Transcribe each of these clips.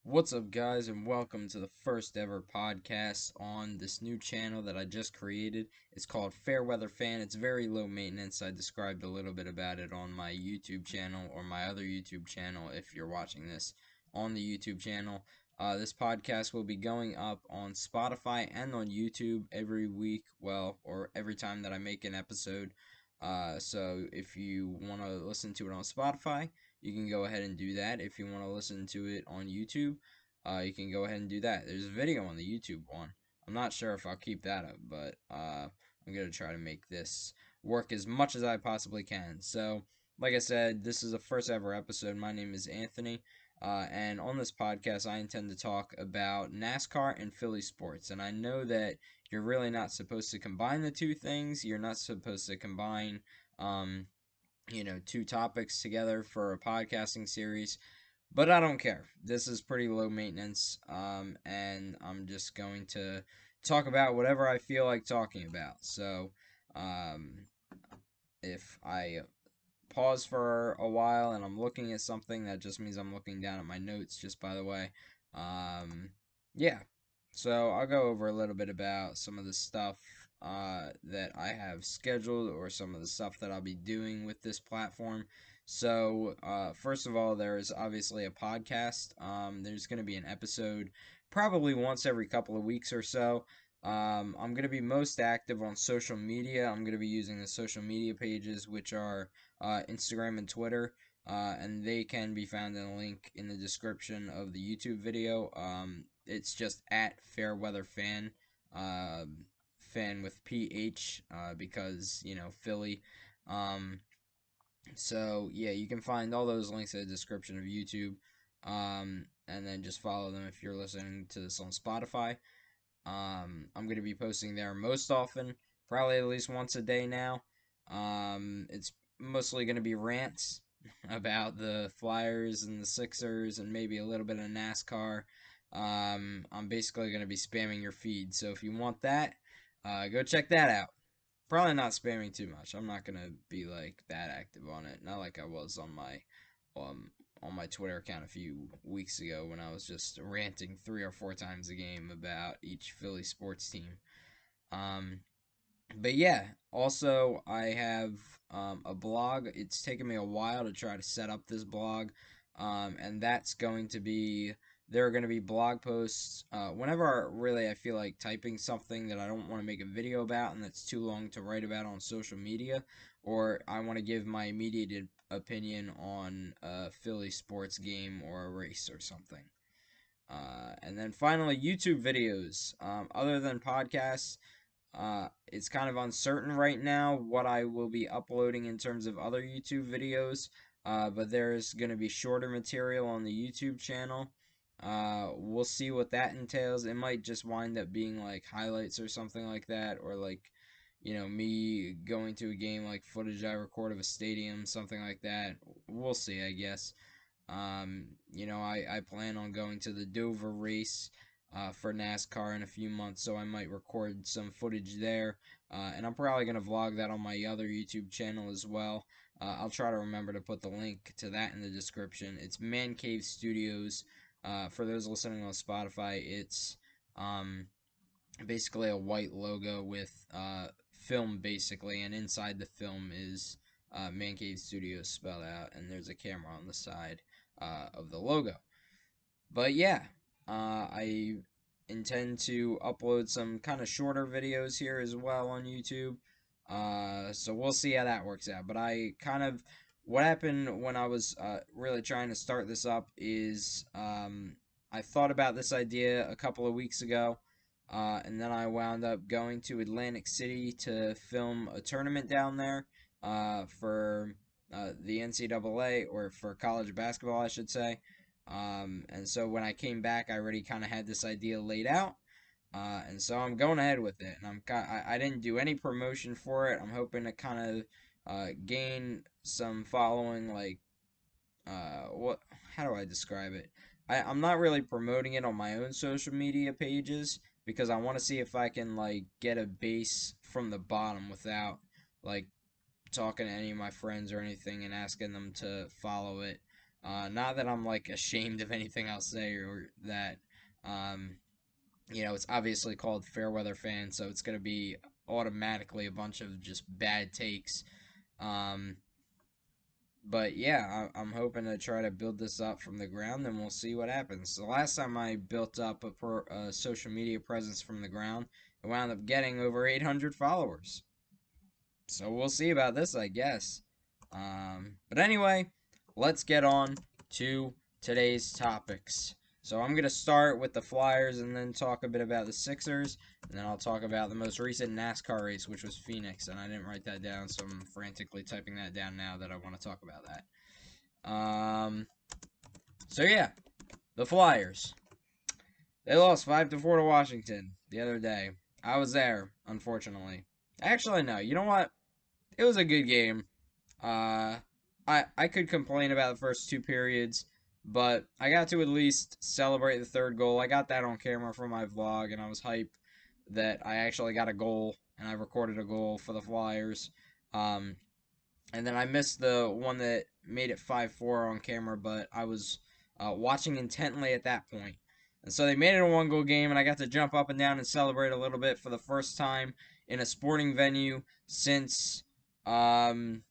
What's up, guys, and welcome to the first ever podcast on this new channel that I just created. It's called Fairweather Fan. It's very low maintenance. I described a little bit about it on my YouTube channel or my other YouTube channel if you're watching this on the YouTube channel. This podcast will be going up on Spotify and on YouTube every week, or every time that I make an episode. So if you want to listen to it on Spotify, you can go ahead and do that. If you want to listen to it on YouTube, you can go ahead and do that. There's a video on the YouTube one. I'm not sure if I'll keep that up, but I'm going to try to make this work as much as I possibly can. So, like I said, this is the first ever episode. My name is Anthony, and on this podcast, I intend to talk about NASCAR and Philly sports. And I know that you're really not supposed to combine the two things. You're not supposed to combine um, two topics together for a podcasting series, but I don't care. This is pretty low maintenance, and I'm just going to talk about whatever I feel like talking about. So, um, if I pause for a while and I'm looking at something, that just means I'm looking down at my notes, just by the way. Um, yeah. So I'll go over a little bit about some of the stuff that I have scheduled or some of the stuff that I'll be doing with this platform. So, first of all, there's obviously a podcast. There's going to be an episode probably once every couple of weeks or so. I'm going to be most active on social media. I'm going to be using the social media pages, which are Instagram and Twitter, and they can be found in a link in the description of the YouTube video. It's just at Fairweather Fan, fan with PH, because Philly. Um, so yeah, you can find all those links in the description of YouTube, and then just follow them if you're listening to this on Spotify. I'm going to be posting there most often, probably at least once a day now. It's mostly going to be rants about the Flyers and the Sixers and maybe a little bit of NASCAR. I'm basically going to be spamming your feed, so if you want that, go check that out. Probably not spamming too much. I'm not going to be like that active on it, not like I was um, on my Twitter account a few weeks ago when I was just ranting 3 or 4 times a game about each Philly sports team. Um, but yeah, also I have a blog. It's taken me a while to try to set up this blog, and that's going to be there are going to be blog posts whenever really I feel like typing something that I don't want to make a video about and that's too long to write about on social media, or I want to give my immediate opinion on a Philly sports game or a race or something. And then finally, YouTube videos. Other than podcasts, it's kind of uncertain right now what I will be uploading in terms of other YouTube videos, but there's going to be shorter material on the YouTube channel. We'll see what that entails. It might just wind up being like highlights or something like that, or like, me going to a game, like footage I record of a stadium, something like that. We'll see, I guess. I plan on going to the Dover race for NASCAR in a few months, so I might record some footage there. And I'm probably going to vlog that on my other YouTube channel as well. I'll try to remember to put the link to that in the description. It's Man Cave Studios. For those listening on Spotify, it's basically a white logo with film, basically, and inside the film is Man Cave Studios spelled out, and there's a camera on the side of the logo. But yeah, I intend to upload some kind of shorter videos here as well on YouTube. So we'll see how that works out. But what happened when I was really trying to start this up is I thought about this idea a couple of weeks ago. And then I wound up going to Atlantic City to film a tournament down there for the NCAA, or for college basketball, I should say. And so when I came back, I already kind of had this idea laid out. And so I'm going ahead with it. And I didn't do any promotion for it. I'm hoping to kind of gain some following, like, how do I describe it? I'm not really promoting it on my own social media pages because I want to see if I can, like, get a base from the bottom without, like, talking to any of my friends or anything and asking them to follow it. Not that I'm like ashamed of anything I'll say or that. It's obviously called Fairweather Fan, so it's going to be automatically a bunch of just bad takes. Um, but yeah, I'm hoping to try to build this up from the ground, and we'll see what happens. The last time I built up a social media presence from the ground, I wound up getting over 800 followers. So we'll see about this, I guess. But anyway, let's get on to today's topics. So I'm going to start with the Flyers and then talk a bit about the Sixers. And then I'll talk about the most recent NASCAR race, which was Phoenix. And I didn't write that down, so I'm frantically typing that down now that I want to talk about that. So yeah, the Flyers. They lost 5-4 to Washington the other day. I was there, unfortunately. Actually, no. You know what? It was a good game. Uh, I could complain about the first two periods, but I got to at least celebrate the third goal. I got that on camera for my vlog, and I was hyped that I actually got a goal, and I recorded a goal for the Flyers. Um, and then I missed the one that made it 5-4 on camera, but I was watching intently at that point. And so they made it a one-goal game, and I got to jump up and down and celebrate a little bit for the first time in a sporting venue since the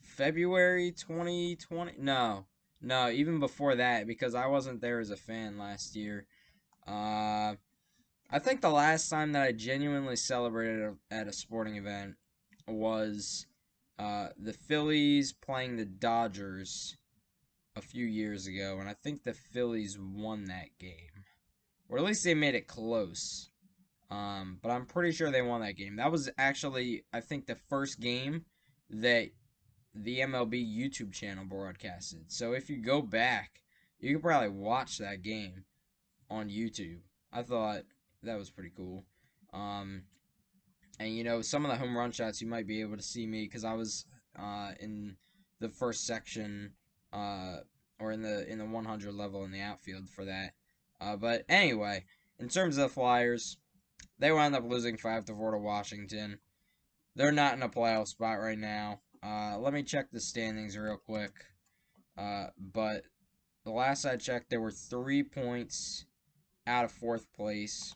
February 2020. No, even before that, because I wasn't there as a fan last year. I think the last time that I genuinely celebrated at a sporting event was the Phillies playing the Dodgers a few years ago, and I think the Phillies won that game, or at least they made it close. But I'm pretty sure they won that game. That was actually, I think, the first game that the MLB YouTube channel broadcasted. So if you go back, you could probably watch that game on YouTube. I thought that was pretty cool. Um, and some of the home run shots you might be able to see me because I was in the first section, or in the 100 level in the outfield for that. But anyway, in terms of the Flyers, they wound up losing 5-4 to Washington. They're not in a playoff spot right now. Let me check the standings real quick. But the last I checked, there were 3 points out of fourth place,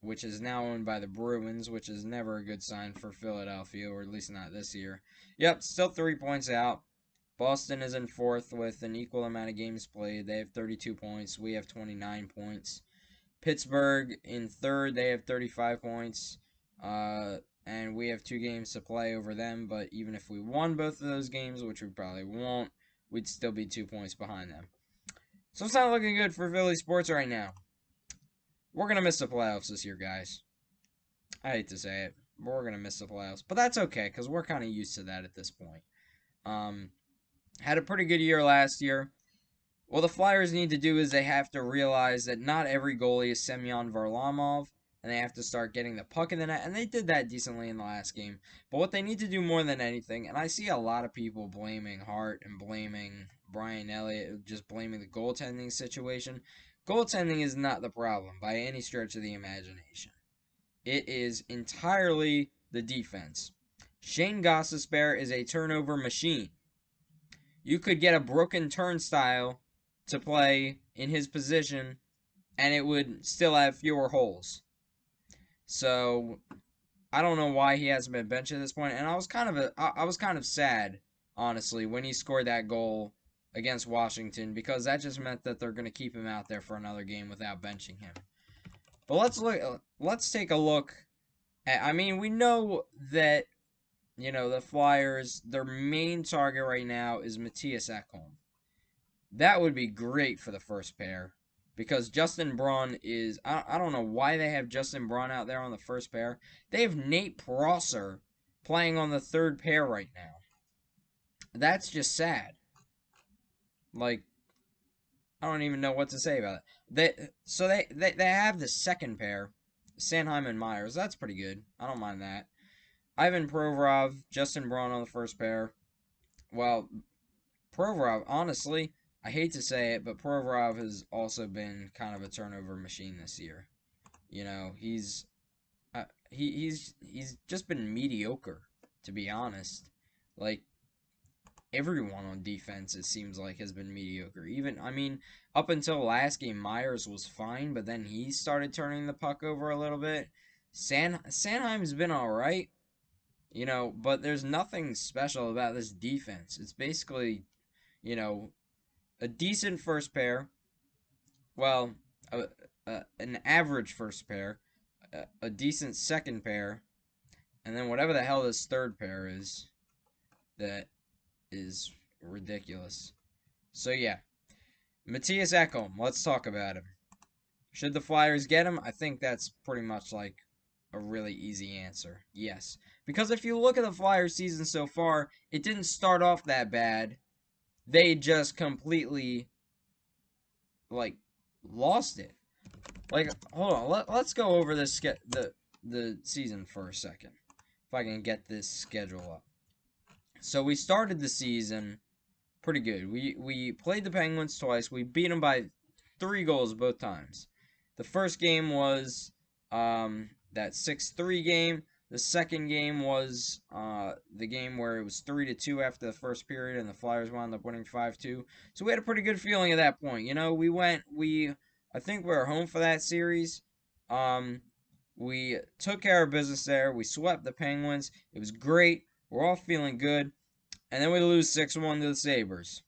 which is now owned by the Bruins, which is never a good sign for Philadelphia, or at least not this year. Yep, still 3 points out. Boston is in fourth with an equal amount of games played. They have 32 points. We have 29 points. Pittsburgh in third, they have 35 points, and we have 2 games to play over them, but even if we won both of those games, which we probably won't, we'd still be 2 points behind them. So it's not looking good for Philly sports right now. We're going to miss the playoffs this year, guys. I hate to say it, but we're going to miss the playoffs, but that's okay, because we're kind of used to that at this point. Had a pretty good year last year. What the Flyers need to do is they have to realize that not every goalie is Semyon Varlamov, and they have to start getting the puck in the net, and they did that decently in the last game. But what they need to do more than anything, and I see a lot of people blaming Hart and blaming Brian Elliott, just blaming the goaltending situation. Goaltending is not the problem by any stretch of the imagination. It is entirely the defense. Shane Gostisbehere is a turnover machine. You could get a broken turnstile to play in his position, and it would still have fewer holes. So I don't know why he hasn't been benched at this point. And I was kind of sad, honestly, when he scored that goal against Washington, because that just meant that they're going to keep him out there for another game without benching him. But let's take a look at, I mean, we know that the Flyers, their main target right now is Matthias Ekholm. That would be great for the first pair, because Justin Braun is, I don't know why they have Justin Braun out there on the first pair. They have Nate Prosser playing on the third pair right now. That's just sad. Like, I don't even know what to say about it. They have the second pair, Sanheim and Myers. That's pretty good. I don't mind that. Ivan Provorov, Justin Braun on the first pair. Well, Provorov, honestly, I hate to say it, but Provorov has also been kind of a turnover machine this year. He's just been mediocre, to be honest. Like, everyone on defense, it seems like, has been mediocre. Even, I mean, up until last game, Myers was fine, but then he started turning the puck over a little bit. Sanheim's been all right, but there's nothing special about this defense. It's basically, a decent first pair. Well, an average first pair, a decent second pair, and then whatever the hell this third pair is, that is ridiculous. So yeah, Matthias Ekholm, let's talk about him. Should the Flyers get him? I think that's pretty much like a really easy answer. Yes. Because if you look at the Flyers season so far, it didn't start off that bad. They just completely, lost it. Hold on. Let's go over the season for a second. If I can get this schedule up. So we started the season pretty good. We played the Penguins twice. We beat them by 3 goals both times. The first game was that 6-3 game. The second game was the game where it was 3-2 after the first period, and the Flyers wound up winning 5-2. So we had a pretty good feeling at that point. I think we were home for that series. We took care of business there. We swept the Penguins. It was great. We're all feeling good. And then we lose 6-1 to the Sabres.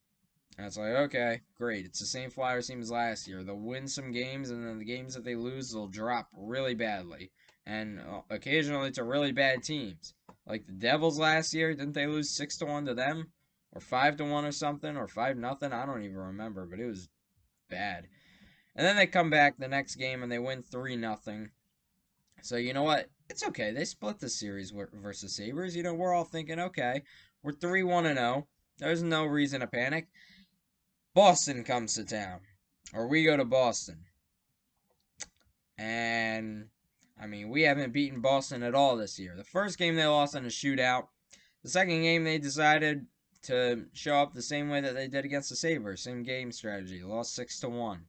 And it's like, okay, great. It's the same Flyers team as last year. They'll win some games, and then the games that they lose, they'll drop really badly. And occasionally to really bad teams. Like the Devils last year, didn't they lose 6-1 to them? Or 5-1 or something? Or 5-0? I don't even remember, but it was bad. And then they come back the next game and they win 3-0. So you know what? It's okay. They split the series versus Sabres. We're all thinking, okay, we're 3-1-0. There's no reason to panic. Boston comes to town. Or we go to Boston. And, I mean, we haven't beaten Boston at all this year. The first game they lost in a shootout. The second game they decided to show up the same way that they did against the Sabres. Same game strategy. Lost 6-1.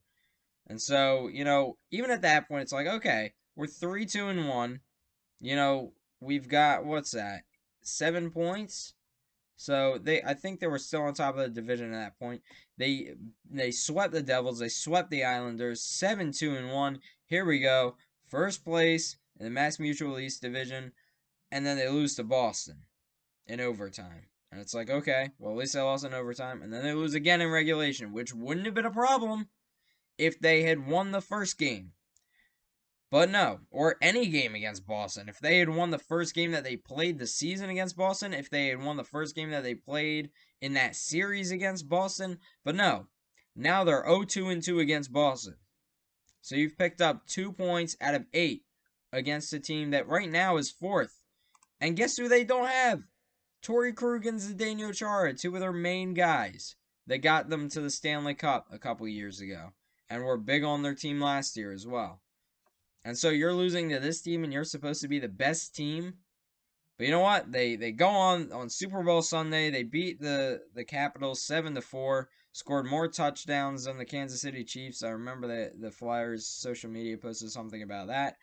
And so, even at that point, it's like, okay, we're 3-2-1. We've got, what's that? 7 points? So I think they were still on top of the division at that point. They swept the Devils. They swept the Islanders. 7-2-1. Here we go. First place in the Mass Mutual East Division. And then they lose to Boston in overtime. And it's like, okay, well, at least they lost in overtime. And then they lose again in regulation, which wouldn't have been a problem if they had won the first game. But no, or any game against Boston. If they had won the first game that they played the season against Boston, if they had won the first game that they played in that series against Boston, but no. Now they're 0-2-2 against Boston. So you've picked up 2 points out of 8 against a team that right now is 4th. And guess who they don't have? Torrey Krug and Zdeno Chara, 2 of their main guys. They got them to the Stanley Cup a couple years ago. And were big on their team last year as well. And so you're losing to this team and you're supposed to be the best team. But you know what? They go on Super Bowl Sunday. They beat the Capitals 7-4. Scored more touchdowns than the Kansas City Chiefs. I remember the Flyers social media posted something about that.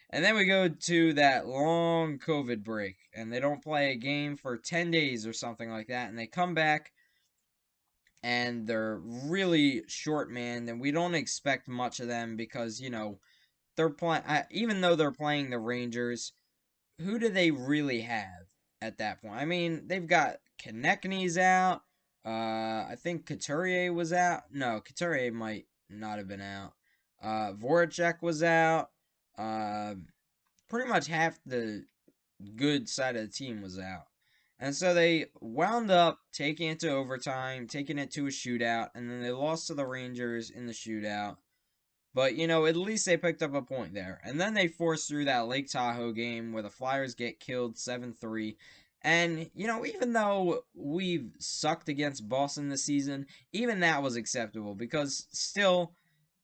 And then we go to that long COVID break. And they don't play a game for 10 days or something like that. And they come back. And they're really short-manned. And we don't expect much of them because, they're playing, even though they're playing the Rangers, who do they really have at that point? I mean, they've got Konechny's out. I think Couturier was out. No, Couturier might not have been out. Voracek was out. Pretty much half the good side of the team was out. And so they wound up taking it to overtime, taking it to a shootout, and then they lost to the Rangers in the shootout. But, at least they picked up a point there. And then they forced through that Lake Tahoe game where the Flyers get killed 7-3. And, even though we've sucked against Boston this season, even that was acceptable because still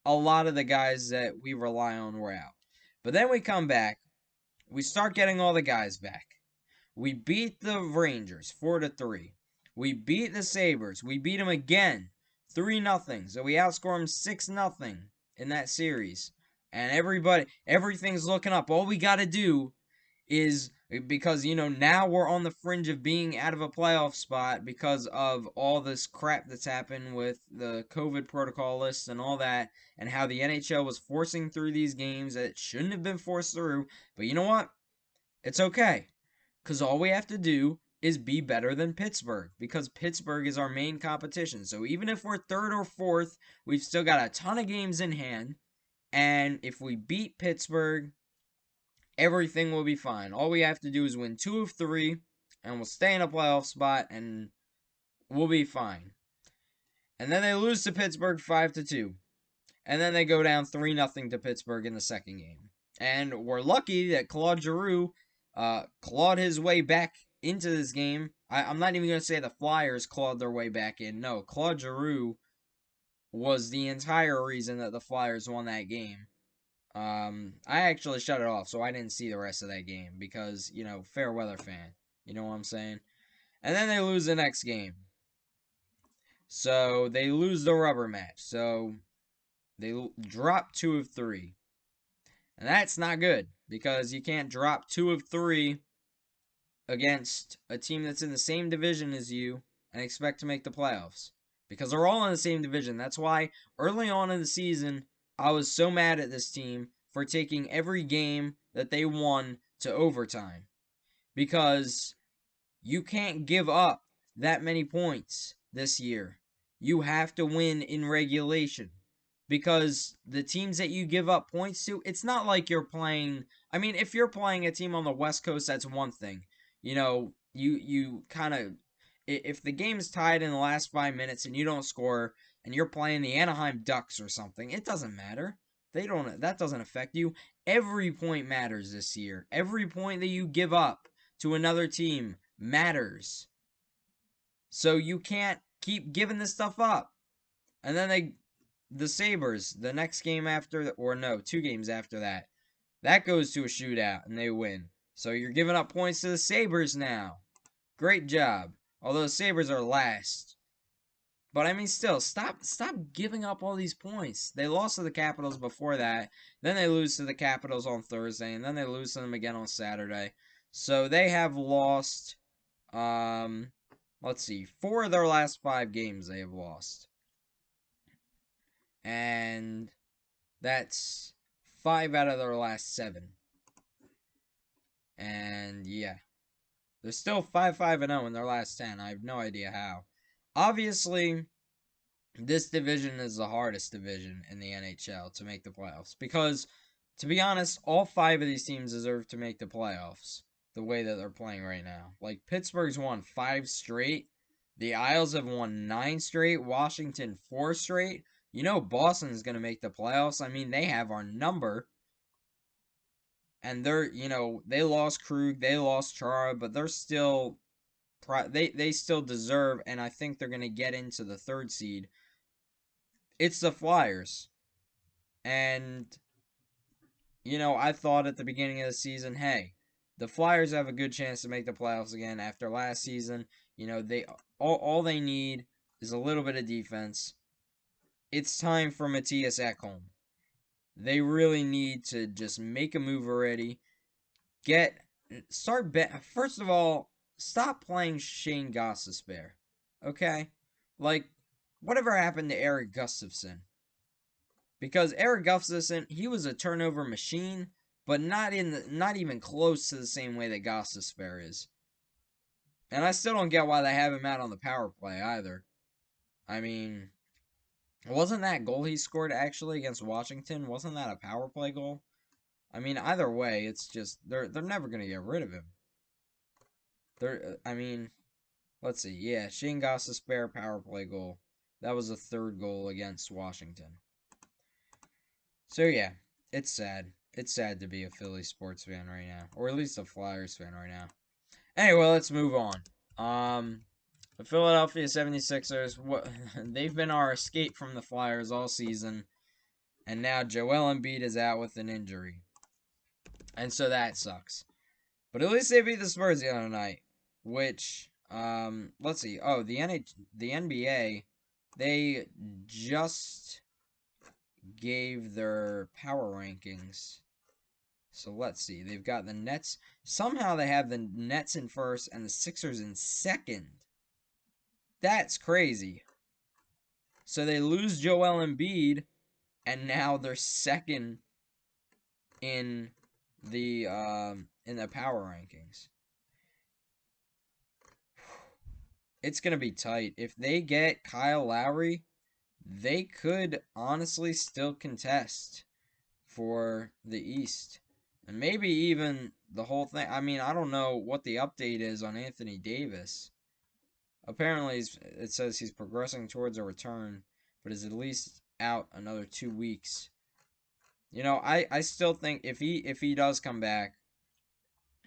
a lot of the guys that we rely on were out. But then we come back. We start getting all the guys back. We beat the Rangers 4-3. We beat the Sabres. We beat them again 3-0. So we outscore them 6-0 in that series. And everything's looking up. All we got to do is Because, now we're on the fringe of being out of a playoff spot because of all this crap that's happened with the COVID protocol lists and all that, and how the NHL was forcing through these games that shouldn't have been forced through. But you know what? It's okay. Because all we have to do is be better than Pittsburgh, because Pittsburgh is our main competition. So even if we're third or fourth, we've still got a ton of games in hand. And if we beat Pittsburgh, everything will be fine. All we have to do is win 2 of 3, and we'll stay in a playoff spot, and we'll be fine. And then they lose to Pittsburgh 5-2. And then they go down 3-0 to Pittsburgh in the second game. And we're lucky that Claude Giroux clawed his way back into this game. I'm not even going to say the Flyers clawed their way back in. No, Claude Giroux was the entire reason that the Flyers won that game. I actually shut it off, so I didn't see the rest of that game because, fair weather fan. You know what I'm saying? And then they lose the next game. So they lose the rubber match. So they drop 2 of 3. And that's not good because you can't drop 2 of 3 against a team that's in the same division as you and expect to make the playoffs. Because they're all in the same division. That's why early on in the season, I was so mad at this team for taking every game that they won to overtime. Because you can't give up that many points this year. You have to win in regulation. Because the teams that you give up points to, it's not like you're playing... I mean, if you're playing a team on the West Coast, that's one thing. You kind of... If the game's tied in the last 5 minutes and you don't score, and you're playing the Anaheim Ducks or something, it doesn't matter. That doesn't affect you. Every point matters this year. Every point that you give up to another team matters. So you can't keep giving this stuff up. And then the Sabres, the next game after, or no, 2 games after that, that goes to a shootout and they win. So you're giving up points to the Sabres now. Great job. Although the Sabres are last. But I mean, still, stop giving up all these points. They lost to the Capitals before that. Then they lose to the Capitals on Thursday. And then they lose to them again on Saturday. So they have lost, let's see, 4 of their last 5 games they have lost. And that's 5 out of their last 7. And yeah. They're still 5-5-0 in their last 10. I have no idea how. Obviously, this division is the hardest division in the NHL to make the playoffs. Because, to be honest, all 5 of these teams deserve to make the playoffs the way that they're playing right now. Like, Pittsburgh's won 5 straight. The Isles have won 9 straight. Washington 4 straight. Boston's going to make the playoffs. I mean, they have our number. And they're, they lost Krug, they lost Chara, but they're still, they still deserve, and I think they're going to get into the 3rd seed. It's the Flyers. And, I thought at the beginning of the season, hey, the Flyers have a good chance to make the playoffs again after last season. All they need is a little bit of defense. It's time for Mattias Ekholm. They really need to just make a move already. First of all, stop playing Shane Gostisbehere. Okay? Like, whatever happened to Eric Gustafsson? Because Eric Gustafsson, he was a turnover machine, but not even close to the same way that Gostisbehere is. And I still don't get why they have him out on the power play either. I mean, wasn't that goal he scored actually against Washington? Wasn't that a power play goal? I mean, either way, it's just they're never gonna get rid of him. Let's see. Yeah, Shane Gostisbehere power play goal. That was the 3rd goal against Washington. So yeah, it's sad. It's sad to be a Philly sports fan right now, or at least a Flyers fan right now. Anyway, let's move on. The Philadelphia 76ers, they've been our escape from the Flyers all season. And now Joel Embiid is out with an injury. And so that sucks. But at least they beat the Spurs the other night. Which, let's see. Oh, the NBA, they just gave their power rankings. So let's see. They've got the Nets. Somehow they have the Nets in first and the Sixers in second. That's crazy. So they lose Joel Embiid, and now they're second in the power rankings. It's gonna be tight. If they get Kyle Lowry, they could honestly still contest for the East. And maybe even the whole thing. I mean, I don't know what the update is on Anthony Davis. Apparently, it says he's progressing towards a return, but is at least out another 2 weeks. You know, I still think if he does come back,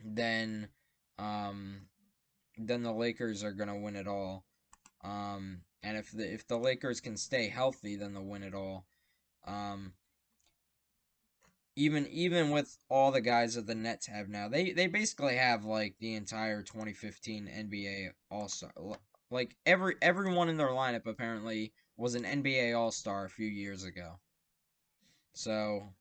then the Lakers are gonna win it all. And if the Lakers can stay healthy, then they'll win it all. Um, even with all the guys that the Nets have now, they basically have like the entire 2015 NBA All-Star. Like everyone in their lineup apparently was an NBA All-Star a few years ago. So,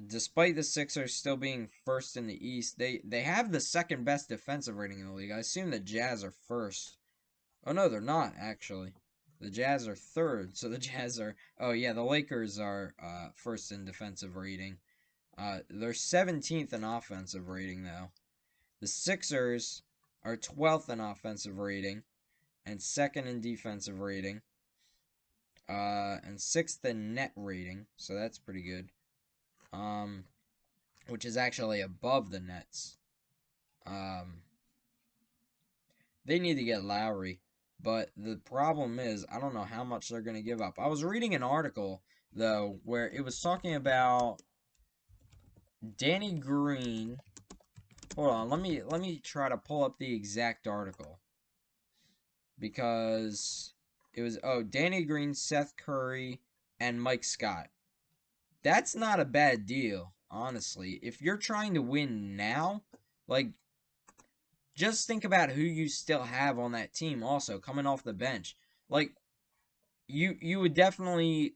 despite the Sixers still being first in the East, they have the second best defensive rating in the league. I assume the Jazz are first. Oh no, they're not actually. The Jazz are third. So the Jazz are. Oh yeah, the Lakers are first in defensive rating. They're 17th in offensive rating though. The Sixers are 12th in offensive rating and second in defensive rating. And sixth in net rating, so that's pretty good. Which is actually above the Nets. They need to get Lowry, but the problem is I don't know how much they're going to give up. I was reading an article though where it was talking about Danny Green. Hold on, let me try to pull up the exact article because it was Danny Green, Seth Curry, and Mike Scott. That's not a bad deal, honestly. If you're trying to win now, like just think about who you still have on that team also coming off the bench. Like you would definitely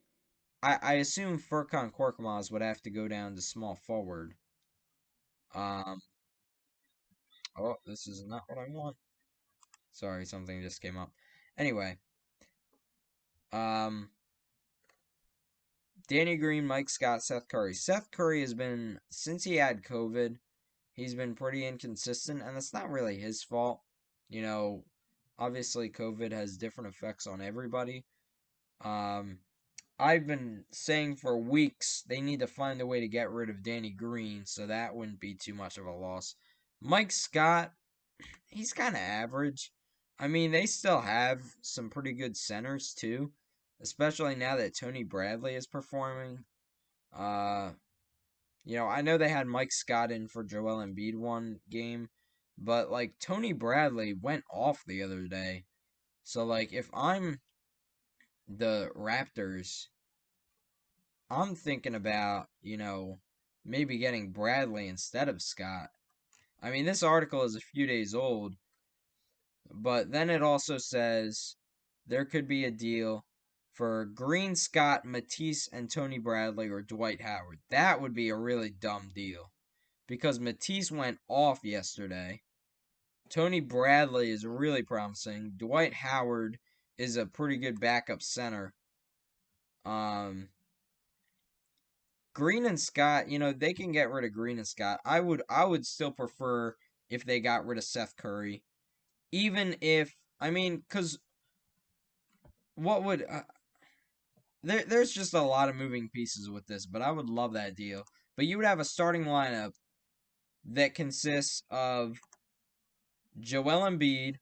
I assume Furkan Korkmaz would have to go down to small forward. Um oh, this is not what I want. Sorry, something just came up. Anyway, um Danny Green, Mike Scott, Seth Curry. Seth Curry has been since he had COVID, he's been pretty inconsistent, and it's not really his fault. You know, obviously COVID has different effects on everybody. Um, I've been saying for weeks they need to find a way to get rid of Danny Green, so that wouldn't be too much of a loss. Mike Scott, he's kind of average. I mean, they still have some pretty good centers too, especially now that Tony Bradley is performing. Uh, I know they had Mike Scott in for Joel Embiid one game, but like Tony Bradley went off the other day. So like if I'm the Raptors, I'm thinking about, maybe getting Bradley instead of Scott. I mean, this article is a few days old, but then it also says there could be a deal for Green, Scott, Matisse, and Tony Bradley or Dwight Howard. That would be a really dumb deal because Matisse went off yesterday. Tony Bradley is really promising. Dwight Howard is a pretty good backup center. Green and Scott, they can get rid of Green and Scott. I would still prefer if they got rid of Seth Curry. Even if, I mean, because what would there's just a lot of moving pieces with this, but I would love that deal. But you would have a starting lineup that consists of Joel Embiid,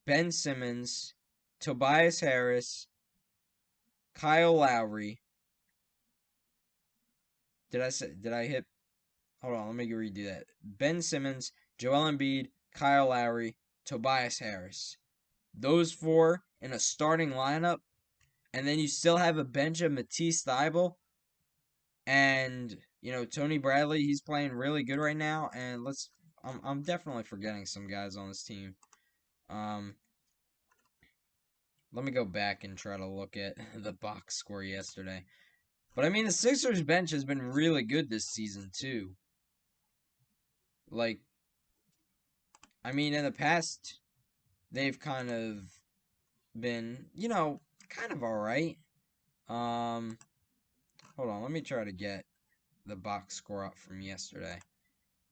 Ben Simmons, Tobias Harris, Kyle Lowry. Did I hit? Hold on, let me redo that. Ben Simmons, Joel Embiid, Kyle Lowry, Tobias Harris. Those four in a starting lineup, and then you still have a bench of Matisse Thybulle and Tony Bradley. He's playing really good right now, and I'm definitely forgetting some guys on this team. Let me go back and try to look at the box score yesterday. But I mean, the Sixers bench has been really good this season too. Like, I mean, in the past, they've kind of been, kind of all right. Hold on, let me try to get the box score up from yesterday.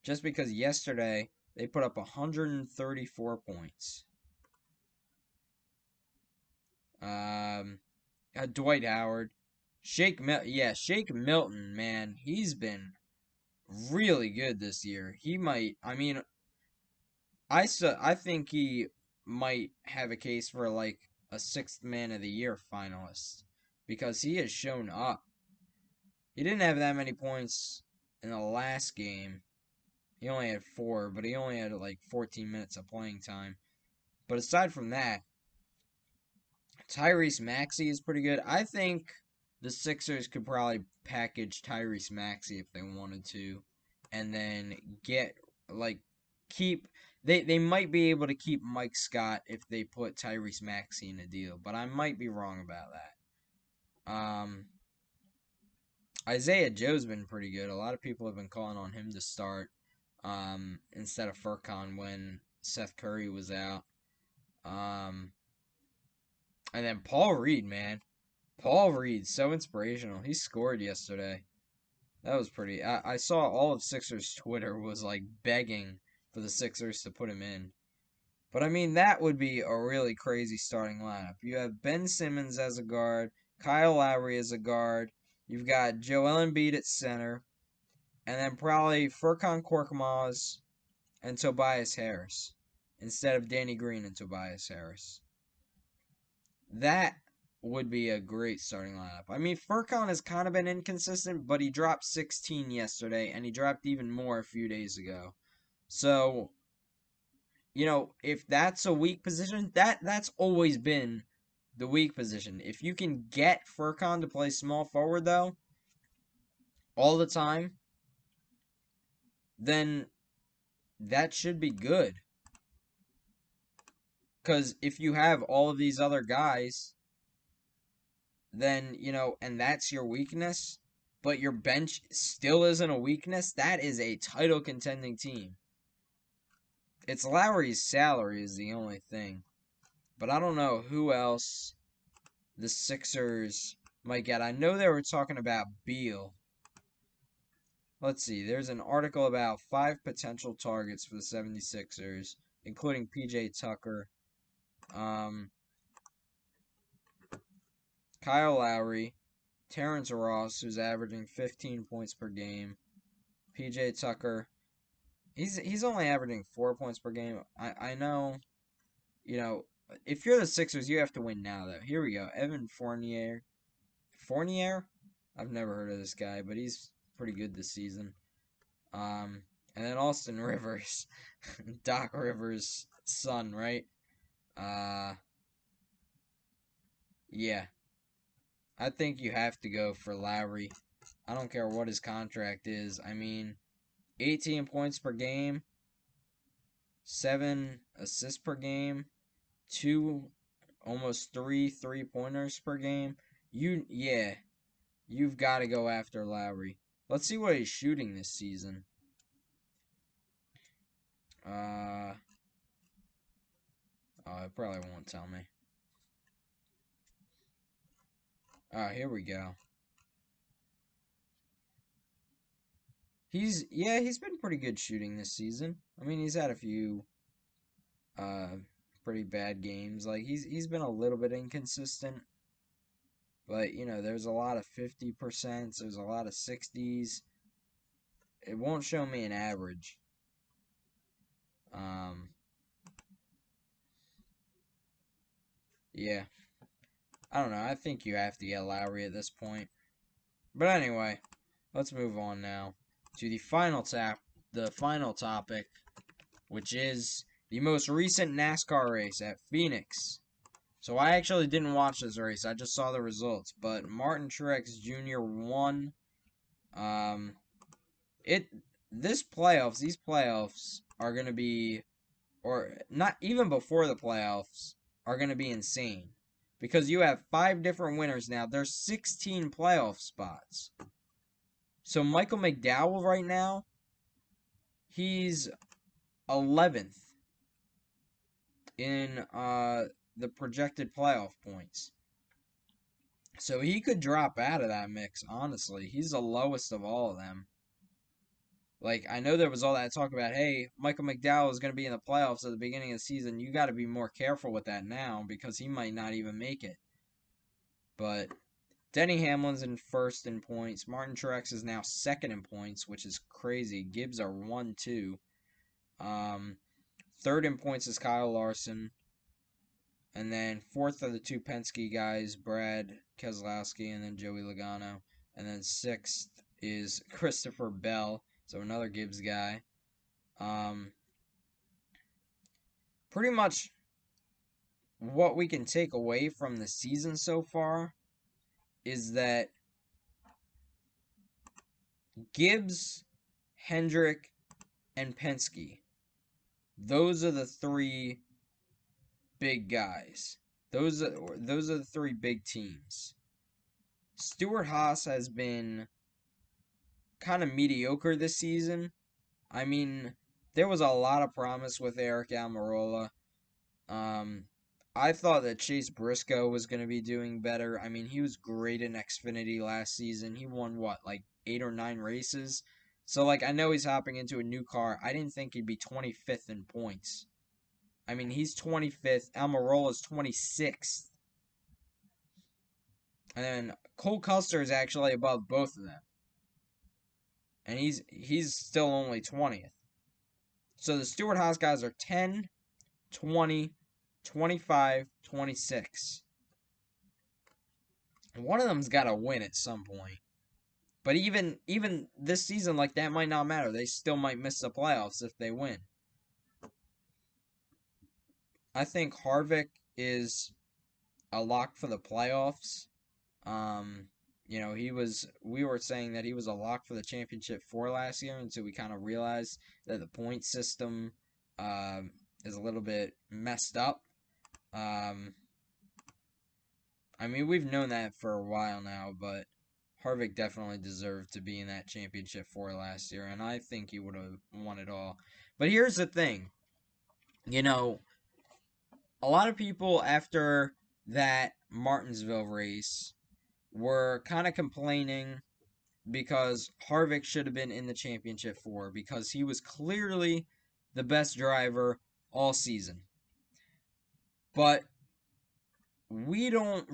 Just because yesterday they put up 134 points. Dwight Howard, Shake Milton, man, he's been really good this year. He might, I mean, I think he might have a case for like a sixth man of the year finalist because he has shown up. He didn't have that many points in the last game. He only had 4, but he only had like 14 minutes of playing time. But aside from that, Tyrese Maxey is pretty good. I think the Sixers could probably package Tyrese Maxey if they wanted to, and then keep. They might be able to keep Mike Scott if they put Tyrese Maxey in a deal, but I might be wrong about that. Isaiah Joe's been pretty good. A lot of people have been calling on him to start instead of Furkan when Seth Curry was out. And then Paul Reed, man. Paul Reed, so inspirational. He scored yesterday. That was pretty. I saw all of Sixers Twitter was like begging for the Sixers to put him in. But I mean, that would be a really crazy starting lineup. You have Ben Simmons as a guard, Kyle Lowry as a guard. You've got Joel Embiid at center, and then probably Furkan Korkmaz and Tobias Harris instead of Danny Green and Tobias Harris. That would be a great starting lineup. I mean, Furkan has kind of been inconsistent, but he dropped 16 yesterday, and he dropped even more a few days ago. So, if that's a weak position, that's always been the weak position. If you can get Furkan to play small forward, though, all the time, then that should be good. Because if you have all of these other guys, then, and that's your weakness, but your bench still isn't a weakness, that is a title contending team. It's Lowry's salary is the only thing. But I don't know who else the Sixers might get. I know they were talking about Beal. Let's see. There's an article about 5 potential targets for the 76ers, including PJ Tucker. Kyle Lowry, Terrence Ross, who's averaging 15 points per game, PJ Tucker. He's only averaging 4 points per game. I know, if you're the Sixers, you have to win now, though. Here we go. Evan Fournier? I've never heard of this guy, but he's pretty good this season. And then Austin Rivers, Doc Rivers' son, right? Yeah. I think you have to go for Lowry. I don't care what his contract is. I mean, 18 points per game, 7 assists per game, 2, almost 3 3-pointers per game. You've got to go after Lowry. Let's see what he's shooting this season. It probably won't tell me. Here we go. He's been pretty good shooting this season. I mean, he's had a few pretty bad games. Like he's been a little bit inconsistent. But, there's a lot of 50%, there's a lot of 60s. It won't show me an average. Yeah. I don't know. I think you have to get Lowry at this point. But anyway, let's move on now to the final topic, which is the most recent NASCAR race at Phoenix. So I actually didn't watch this race. I just saw the results. But Martin Truex Jr. won. These playoffs are going to be, or not even before the playoffs, are going to be insane. because you have 5 different winners now. There's 16 playoff spots. So Michael McDowell right now, he's 11th in the projected playoff points. So he could drop out of that mix, honestly. He's the lowest of all of them. Like, I know there was all that talk about, hey, Michael McDowell is going to be in the playoffs at the beginning of the season. You got to be more careful with that now because he might not even make it. But Denny Hamlin's in first in points. Martin Truex is now second in points, which is crazy. Gibbs are 1-2. Third in points is Kyle Larson. And then fourth are the 2 Penske guys, Brad Keselowski and then Joey Logano. And then sixth is Christopher Bell, so another Gibbs guy. Pretty much what we can take away from the season so far is that Gibbs, Hendrick, and Penske, those are the 3 big guys. Those are the 3 big teams. Stewart-Haas has been kind of mediocre this season. I mean, there was a lot of promise with Eric Almirola. I thought that Chase Briscoe was going to be doing better. I mean, he was great in Xfinity last season. He won, like 8 or 9 races? So, I know he's hopping into a new car. I didn't think he'd be 25th in points. I mean, he's 25th. Almirola's 26th. And then Cole Custer is actually above both of them. And he's still only 20th. So the Stewart-Haas guys are 10, 20, 25, 26. One of them's got to win at some point. But even this season, that might not matter. They still might miss the playoffs if they win. I think Harvick is a lock for the playoffs. We were saying that he was a lock for the championship for last year until we kind of realized that the point system is a little bit messed up. We've known that for a while now, but Harvick definitely deserved to be in that championship for last year, and I think he would have won it all. But here's the thing. A lot of people after that Martinsville race were kind of complaining because Harvick should have been in the championship because he was clearly the best driver all season. But we don't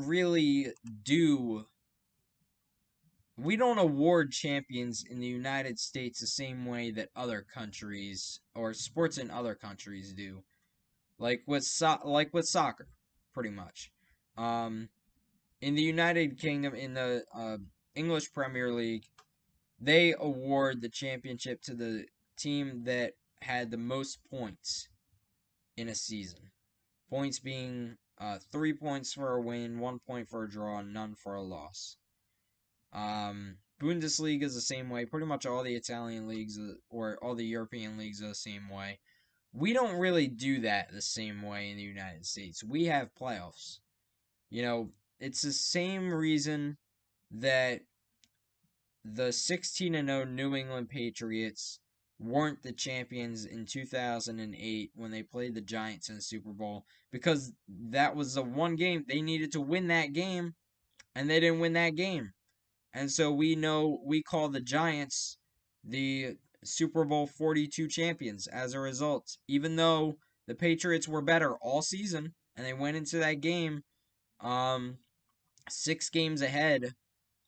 award champions in the United States the same way that other countries or sports in other countries do. Like with soccer, pretty much. In the United Kingdom, in the English Premier League, they award the championship to the team that had the most points in a season. Points being 3 points for a win, 1 point for a draw, and none for a loss. Bundesliga is the same way. Pretty much all the Italian leagues or all the European leagues are the same way. We don't really do that the same way in the United States. We have playoffs. It's the same reason that the 16-0 New England Patriots weren't the champions in 2008 when they played the Giants in the Super Bowl, because that was the one game they needed to win that game, and they didn't win that game. And so we call the Giants the Super Bowl 42 champions as a result, even though the Patriots were better all season and they went into that game 6 games ahead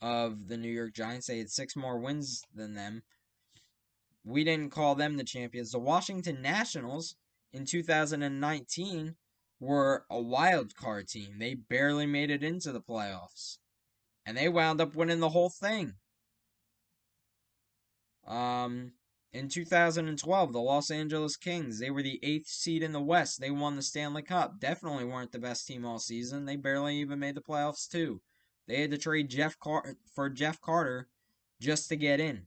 of the New York Giants. They had 6 more wins than them. We didn't call them the champions. The Washington Nationals in 2019 were a wild card team. They barely made it into the playoffs. And they wound up winning the whole thing. In 2012, the Los Angeles Kings, they were the 8th seed in the West. They won the Stanley Cup. Definitely weren't the best team all season. They barely even made the playoffs, too. They had to trade for Jeff Carter just to get in.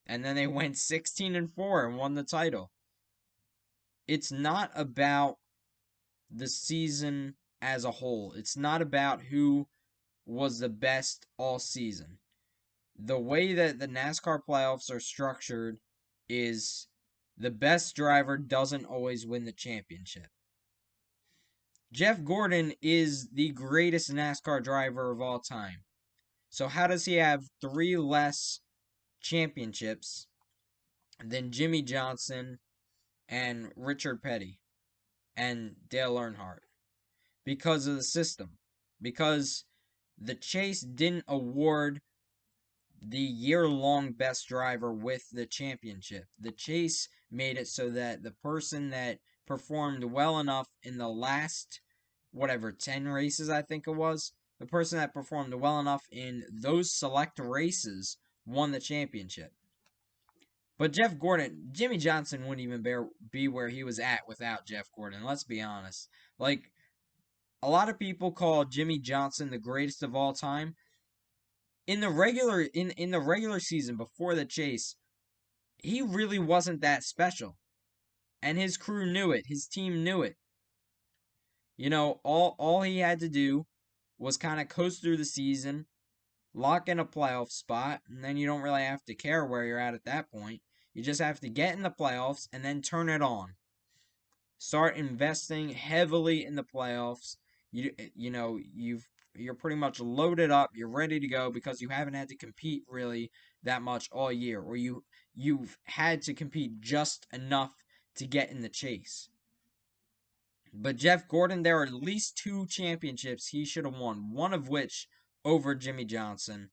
And then they went 16-4 and won the title. It's not about the season as a whole. It's not about who was the best all season. The way that the NASCAR playoffs are structured is the best driver doesn't always win the championship. Jeff Gordon is the greatest NASCAR driver of all time. So how does he have 3 less championships than Jimmy Johnson and Richard Petty and Dale Earnhardt? Because of the system. Because the Chase didn't award the year-long best driver with the championship. The Chase made it so that the person that performed well enough in the last, 10 races, I think it was, the person that performed well enough in those select races won the championship. But Jeff Gordon, Jimmy Johnson wouldn't even be where he was at without Jeff Gordon. Let's be honest. Like, a lot of people call Jimmy Johnson the greatest of all time. In the regular season before the Chase, he really wasn't that special. And his crew knew it. His team knew it. You know, all he had to do was kind of coast through the season, lock in a playoff spot, and then you don't really have to care where you're at that point. You just have to get in the playoffs and then turn it on. Start investing heavily in the playoffs. You're pretty much loaded up. You're ready to go because you haven't had to compete really that much all year, or you've had to compete just enough to get in the chase. But Jeff Gordon, there are at least 2 championships he should have won, one of which over Jimmy Johnson.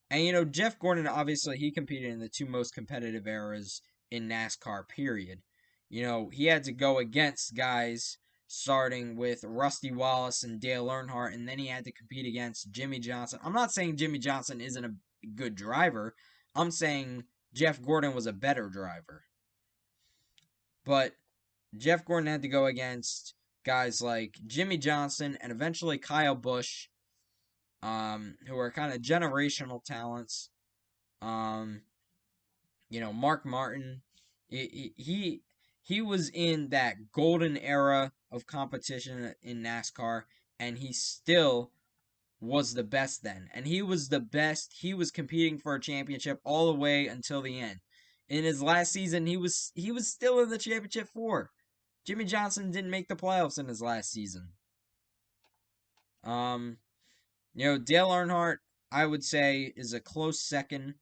And Jeff Gordon, obviously, he competed in the 2 most competitive eras in NASCAR, period. He had to go against guys starting with Rusty Wallace and Dale Earnhardt, and then he had to compete against Jimmy Johnson. I'm not saying Jimmy Johnson isn't a good driver. I'm saying Jeff Gordon was a better driver. But Jeff Gordon had to go against guys like Jimmy Johnson and eventually Kyle Busch, who are kind of generational talents. Mark Martin, he was in that golden era of competition in NASCAR, and he still was the best then. And he was the best. He was competing for a championship all the way until the end. In his last season, he was still in the championship 4. Jimmy Johnson didn't make the playoffs in his last season. Dale Earnhardt, I would say, is a close second.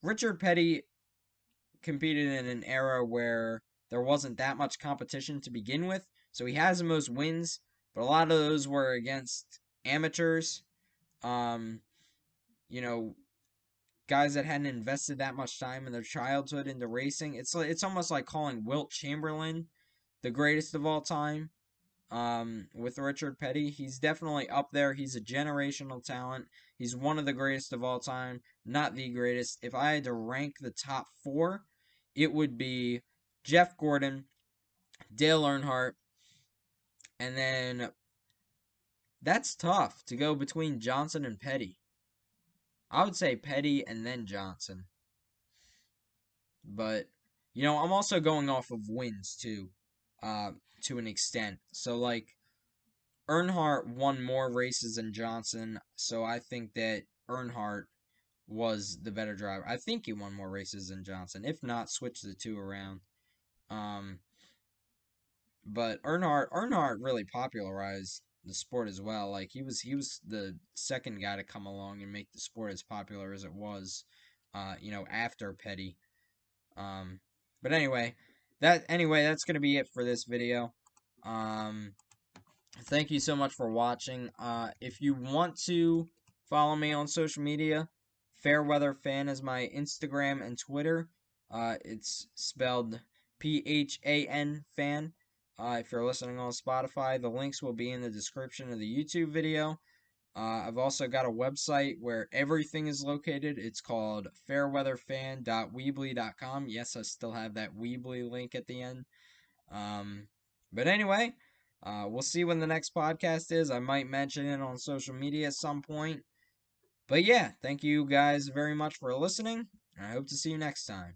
Richard Petty competed in an era where there wasn't that much competition to begin with, so he has the most wins, but a lot of those were against amateurs. Guys that hadn't invested that much time in their childhood into racing. It's almost like calling Wilt Chamberlain the greatest of all time. With Richard Petty, he's definitely up there. He's a generational talent. He's one of the greatest of all time, not the greatest. If I had to rank the top 4, it would be Jeff Gordon, Dale Earnhardt, and then that's tough to go between Johnson and Petty. I would say Petty and then Johnson. But, I'm also going off of wins too, to an extent. So, Earnhardt won more races than Johnson, so I think that Earnhardt was the better driver. I think he won more races than Johnson. If not, switch the 2 around. But Earnhardt really popularized the sport as well. Like he was the second guy to come along and make the sport as popular as it was, after Petty. But anyway, that's gonna be it for this video. Thank you so much for watching. If you want to follow me on social media, Fairweather Fan is my Instagram and Twitter. It's spelled PHAN fan. If you're listening on Spotify, the links will be in the description of the YouTube video. I've also got a website where everything is located. It's called fairweatherfan.weebly.com. Yes, I still have that Weebly link at the end. But anyway, we'll see when the next podcast is. I might mention it on social media at some point. But yeah, thank you guys very much for listening. I hope to see you next time.